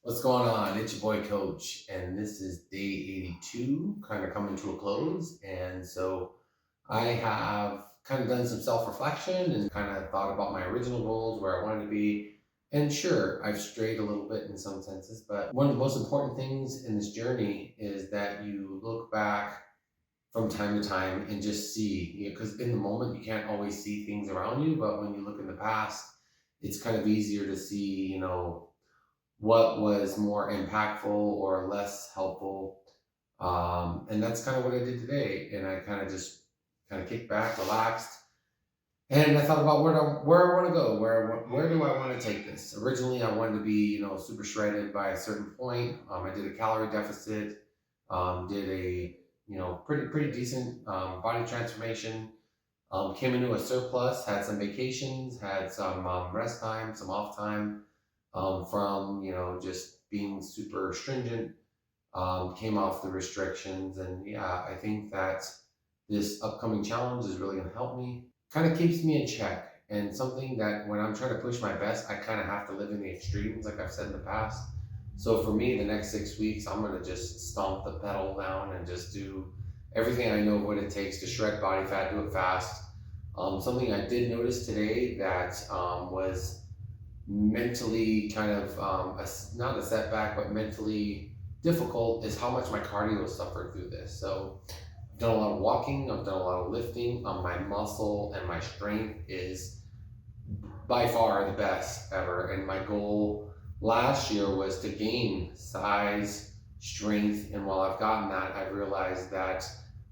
What's going on? It's your boy Coach, and this is day 82, kind of coming to a close. And so I have kind of done some self reflection and kind of thought about my original goals, where I wanted to be. And sure, I've strayed a little bit in some senses, but one of the most important things in this journey is that you look back from time to time and just see, because in the moment you can't always see things around you, but when you look in the past, it's kind of easier to see, what was more impactful or less helpful. And that's kind of what I did today. And I kind of just kind of kicked back, relaxed, and I thought about where I want to go. Where do I want to take this? Originally, I wanted to be super shredded by a certain point. I did a calorie deficit, did a pretty decent body transformation. Came into a surplus, had some vacations, had some rest time, some off time from just being super stringent. Came off the restrictions, and yeah, I think that this upcoming challenge is really going to help me. Kind of keeps me in check, and something that when I'm trying to push my best, I kind of have to live in the extremes, like I've said in the past. So for me, the next 6 weeks, I'm going to just stomp the pedal down and just do everything I know what it takes to shred body fat, do it fast. Something I did notice today that was mentally kind of not a setback, but mentally difficult is how much my cardio suffered through this. So I've done a lot of walking, I've done a lot of lifting. My muscle and my strength is by far the best ever. And my goal last year was to gain size, strength. And while I've gotten that, I've realized that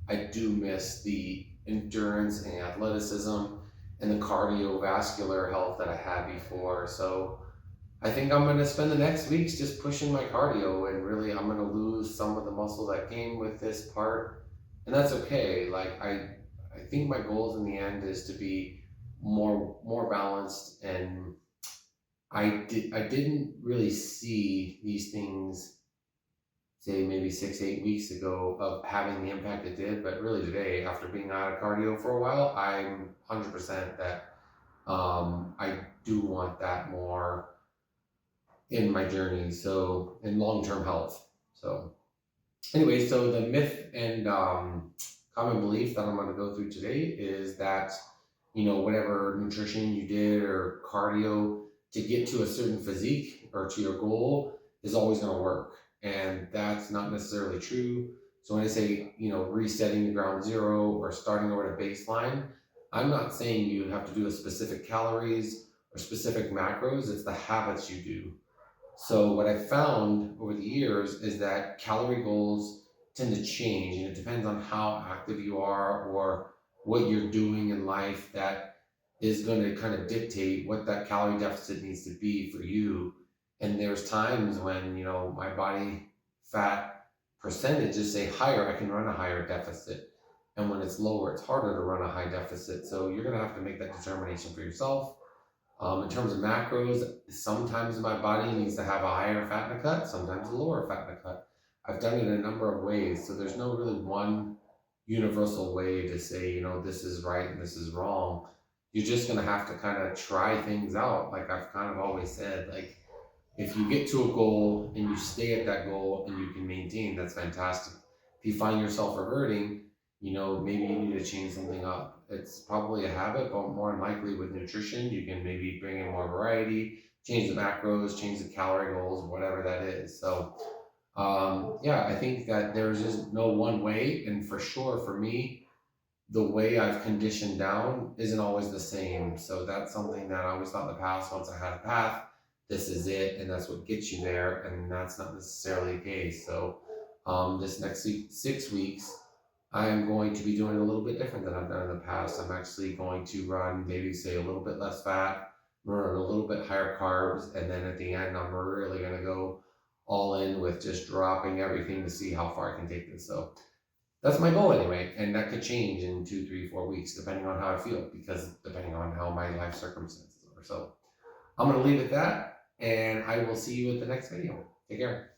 I do miss the endurance and athleticism and the cardiovascular health that I had before. So I think I'm going to spend the next weeks just pushing my cardio, and really I'm going to lose some of the muscle that came with this part, and that's okay. Like I think my goals in the end is to be more balanced, and I didn't really see these things say maybe 6 8 weeks ago of having the impact it did, but really today, after being out of cardio for a while, I'm 100% that I do want that more in my journey. So in long-term health. So anyway, so the myth and common belief that I'm going to go through today is that whatever nutrition you did or cardio to get to a certain physique or to your goal is always going to work, and that's not necessarily true. So when I say resetting the ground zero or starting over at a baseline, I'm not saying you have to do a specific calories or specific macros. It's the habits you do. So what I've found over the years is that calorie goals tend to change, and it depends on how active you are or what you're doing in life that is going to kind of dictate what that calorie deficit needs to be for you. And there's times when, my body fat percentage is say higher, I can run a higher deficit. And when it's lower, it's harder to run a high deficit. So you're going to have to make that determination for yourself. In terms of macros, sometimes my body needs to have a higher fat in a cut, sometimes a lower fat in a cut. I've done it in a number of ways, so there's no really one universal way to say, this is right and this is wrong. You're just going to have to kind of try things out. Like I've kind of always said, like if you get to a goal and you stay at that goal and you can maintain, that's fantastic. If you find yourself reverting, maybe you need to change something up. It's probably a habit, but more than likely with nutrition, you can maybe bring in more variety, change the macros, change the calorie goals, whatever that is. So, yeah, I think that there's just no one way. And for sure, for me, the way I've conditioned down isn't always the same. So that's something that I always thought in the past, once I had a path, this is it, and that's what gets you there. And that's not necessarily the case. So this next 6 weeks, I am going to be doing a little bit different than I've done in the past. I'm actually going to run maybe say a little bit less fat, run a little bit higher carbs, and then at the end, I'm really going to go all in with just dropping everything to see how far I can take this. So that's my goal anyway, and that could change in 2 3 4 weeks depending on how I feel, because depending on how my life circumstances are. So I'm going to leave it at that, and I will see you at the next video. Take care.